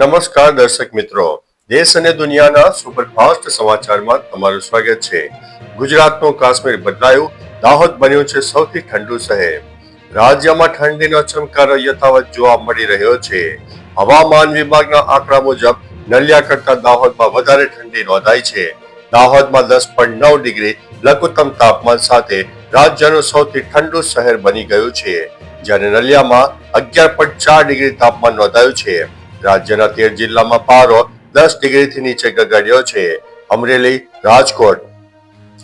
નમસ્કાર દર્શક મિત્રો, દેશ અને દુનિયાના સુપરફાસ્ટ સમાચારમાં તમારું સ્વાગત છે। ગુજરાતનું કાશ્મીર બદલાયું, દાહોદ બન્યું છે સૌથી ઠંડુ શહેર। રાજ્યમાં ઠંડીનો ચમકારો યથાવત જોવા મળી રહ્યો છે। હવામાન વિભાગના આંકડા મુજબ નલિયા કરતા દાહોદમાં વધારે ઠંડી નોંધાઈ છે। દાહોદમાં 10.9 ડિગ્રી લઘુત્તમ તાપમાન સાથે રાજ્યનું સૌથી ઠંડુ શહેર બની ગયું છે, જ્યારે નલિયામાં 11.4 ડિગ્રી તાપમાન નોંધાયું છે। રાજ્યના 13 જિલ્લામાં પારો 10 ડિગ્રીથી નીચે ગગડ્યો છે। અમરેલી, રાજકોટ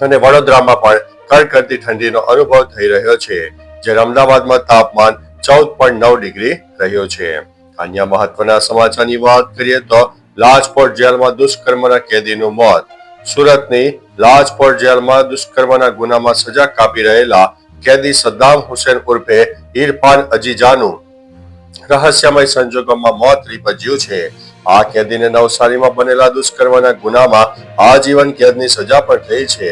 અને વડોદરામાં પણ કડકડતી ઠંડીનો અનુભવ થઈ રહ્યો છે, જ્યારે અમદાવાદમાં તાપમાન 14.9 ડિગ્રી રહ્યો છે। અન્ય મહત્વના સમાચારની વાત કરીએ તો લાજપોર જેલમાં દુષ્કર્મના કેદીનું મોત। સુરતની લાજપોર જેલમાં દુષ્કર્મના ગુનામાં સજા કાપી રહેલા કેદી સદ્દામ હુસેન ઉર્ફે ઇરફાન અજીજાનું રહસ્યમય સંજોગોમાં મોત નીપજ્યું છે। આ કેદીને નવસારીમાં બનેલા દુષ્કર્મના ગુનામાં આજીવન કેદની સજા પણ થઈ છે।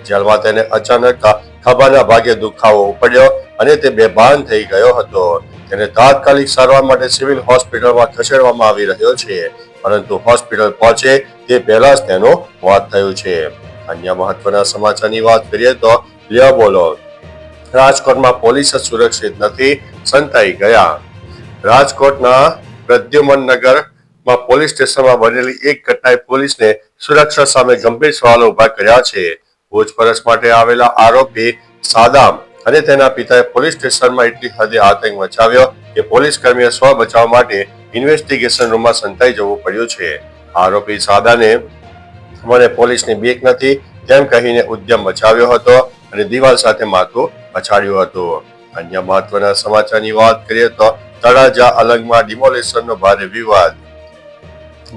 જેલમાં તેને અચાનક ખભાના ભાગે દુખાવો ઉપડ્યો અને તે બેભાન થઈ ગયો હતો। તેને તાત્કાલિક સારવાર માટે સિવિલ હોસ્પિટલમાં ખસેડવામાં આવી રહ્યો છે, પરંતુ હોસ્પિટલ પહોંચે તે પહેલા જ તેનું મોત થયું છે। અન્ય મહત્વના સમાચારની વાત કરીએ તો લ્યો બોલો, રાજકોટમાં પોલીસ સુરક્ષિત નથી, સંતાઈ ગયા। રાજકોટના પ્રદ્યુમનનગરમાં પોલીસ સ્ટેશનમાં બનેલી એક ઘટનાએ પોલીસને સુરક્ષા સામે ગંભીર સવાલો ઉભા કર્યા છે। પૂછપરછ માટે આવેલા આરોપી સાદામ અને તેના પિતાએ પોલીસ સ્ટેશનમાં એટલી હદે આતંક મચાવ્યો કે પોલીસ કર્મીએ સ્વ બચાવ માટે ઇન્વેસ્ટિગેશન રૂમમાં સંતાઈ જવું પડ્યું છે। આરોપી સાદાને મને પોલીસની બીક નથી તેમ કહીને ઉદ્યમ મચાવ્યો હતો અને દિવાલ સાથે માથું પછાડ્યું હતું। અન્ય મહત્વના સમાચારની વાત કરીએ તો તળાજા અલંગમાં ડિમોલેશનનો ભારે વિવાદ।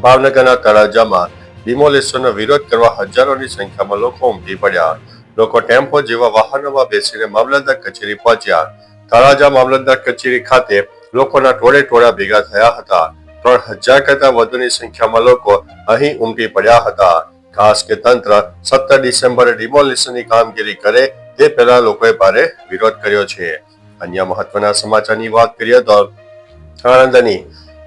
ભાવનગરના તળાજામાં ડિમોલેશનનો વિરોધ કરવા હજારોની સંખ્યામાં લોકો ઉમટી પડ્યા। લોકો ટેમ્પો જેવા વાહનોમાં બેસીને મામલતદાર કચેરી પહોંચ્યા। તળાજા મામલતદાર કચેરી ખાતે લોકોના ટોળે ભેગા થયા હતા। 3000 કરતા વધુની સંખ્યામાં લોકો અહીં ઉમટી પડ્યા હતા। ખાસ કે તંત્ર 17 ડિસેમ્બરે ડિમોલેશનની કામગીરી કરે તે પહેલા લોકોએ ભારે વિરોધ કર્યો છે। અન્ય મહત્વના સમાચારની વાત કરીએ તો આણંદની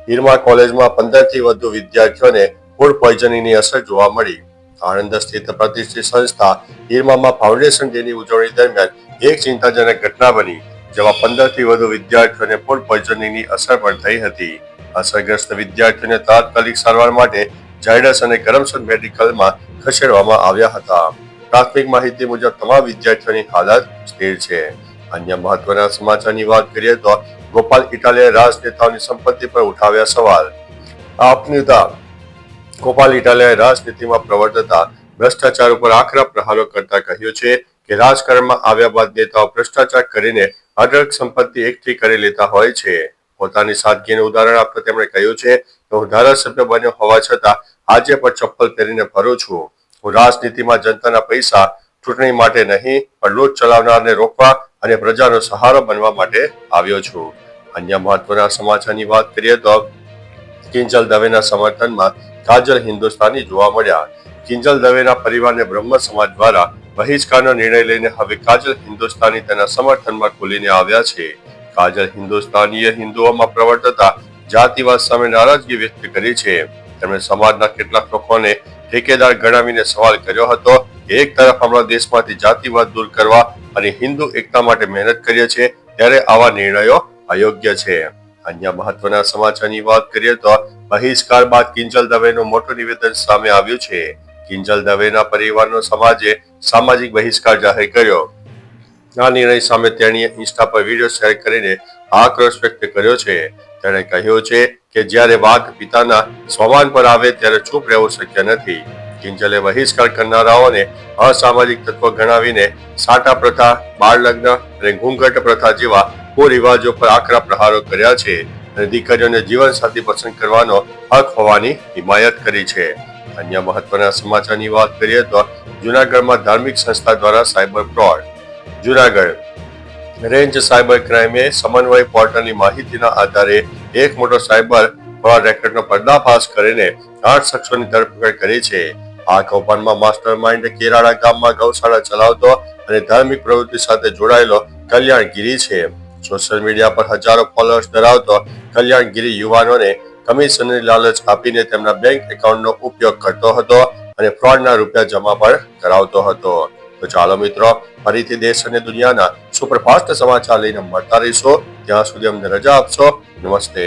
ઈરમા કોલેજમાં 15 થી વધુ વિદ્યાર્થીઓને ફૂડ પોઈઝનિંગની અસર જોવા મળી। આણંદ સ્થિત પ્રતિષ્ઠિત સંસ્થા ઈરમામાં ફાઉન્ડેશન ડેની ઉજવણી દરમિયાન એક ચિંતાજનક ઘટના બની, જેમાં 15 થી વધુ વિદ્યાર્થીઓને ફૂડ પોઈઝનિંગની અસર પણ થઈ હતી। અસરગ્રસ્ત વિદ્યાર્થીઓને તાત્કાલિક સારવાર માટે ઝાયડસ અને કરમસદ મેડિકલમાં ખસેડવામાં આવ્યા હતા। પ્રાથમિક માહિતી મુજબ તમામ વિદ્યાર્થીઓની હાલત સ્થિર છે। અન્ય મહત્વના સમાચારની વાત કરીએ તો ગોપાલ ઇટાલિયાએ રાજનેતાઓની સંપત્તિ પર ઉઠાવ્યા સવાલ। આપ નેતા ગોપાલ ઇટાલિયાએ રાજનીતિમાં પ્રવર્તતા ભ્રષ્ટાચાર ઉપર આકરા પ્રહારો કરતા કહ્યું છે કે રાજકારણમાં આવ્યા બાદ નેતાઓ ભ્રષ્ટાચાર કરીને અઢળક સંપત્તિ એકઠી કરી લેતા હોય છે। પોતાની સાદગીનું ઉદાહરણ આપતા તેમણે કહ્યું છે કે હું ધારાસભ્ય બન્યો હોવા છતાં આજે પણ ચપ્પલ પહેરીને ફરું છું। હું રાજનીતિમાં જનતાના પૈસા ચૂંટણી માટે નહીં પણ લૂંટ ચલાવનારને રોકવા અને પ્રજાનો સહારો બનવા માટે આવ્યો છું। અન્ય મહત્વના સમાચારની વાત કરીએ તો કિંજલ દવેના સમર્થનમાં કાજલ હિન્દુસ્તાની જોવા મળ્યા। કિંજલ દવેના પરિવારને બ્રહ્મ સમાજ દ્વારા બહિષ્કારનો નિર્ણય લઈને હવે કાજલ હિન્દુસ્તાની તેના સમર્થનમાં ખુલીને આવ્યા છે। કાજલ હિન્દુસ્તાનીએ હિન્દુઓમાં પ્રવર્તતા જાતિવાદ સામે નારાજગી વ્યક્ત કરી છે। તેમણે સમાજના કેટલાક લોકોને ઠેકેદાર ગણાવીને સવાલ કર્યો હતો કે એક તરફ આપણા દેશમાંથી જાતિવાદ દૂર કરવા અને હિન્દુ એકતા માટે મહેનત કરીએ છીએ, ત્યારે આવા નિર્ણયો અયોગ્ય છે। અન્ય મહત્વના સમાચારની વાત કરીએ તો બહિષ્કાર બાદ કિંજલ દવેનું મોટું નિવેદન સામે આવ્યું છે। કિંજલ દવેના પરિવારનો સમાજે સામાજિક બહિષ્કાર જાહેર કર્યો। આ નિર્ણય સામે તેણીએ ઇન્સ્ટા પર વિડીયો શેર કરીને આક્રોશ વ્યક્ત કર્યો છે। તેણે કહ્યું છે કે જ્યારે વાત પિતાના સ્વમાન પર આવે ત્યારે ચૂપ રહેવું શક્ય નથી। કિંજલે બહિષ્કાર કરનારાઓને અસામાજિક તત્વો ગણાવીને સાટા પ્રથા, બાળ લગ્ન અને ઘૂંઘટ પ્રથા જેવા કુરિવાજો પર આકરા પ્રહારો કર્યા છે અને દીકરીઓને જીવનસાથી પસંદ કરવાનો હક હોવાની હિમાયત કરી છે। અન્ય મહત્વના સમાચારની વાત કરીએ તો જૂનાગઢમાં ધાર્મિક સંસ્થા દ્વારા cyber fraud. Junagadh range cyber ક્રાઇમે સમન્વય પોર્ટલની માહિતીના આધારે એક મોટો સાયબર ફ્રોડ રેકેટનો પર્દાફાશ કરીને 8 શખ્સોની ધરપકડ કરી છે। આ કૌભાંડમાં માસ્ટર માઇન્ડ કેરાળા ગામમાં ગૌશાળા ચલાવતો અને ધાર્મિક પ્રવૃત્તિ સાથે જોડાયેલો કલ્યાણગીરી છે। સોશિયલ મીડિયા પર હજારો ફોલોઅર્સ ધરાવતો કલ્યાણગીરી યુવાનોને કમિશનની લાલચ આપીને તેમના બેંક એકાઉન્ટનો ઉપયોગ કરતો હતો અને ફ્રોડના રૂપિયા જમા પણ કરાવતો હતો. તો ચાલો મિત્રો, ફરીથી દેશ અને દુનિયાના સુપરફાસ્ટ સમાચાર લઈને મળતા રહીશો. ત્યાં સુધી અમને રજા આપશો. નમસ્તે.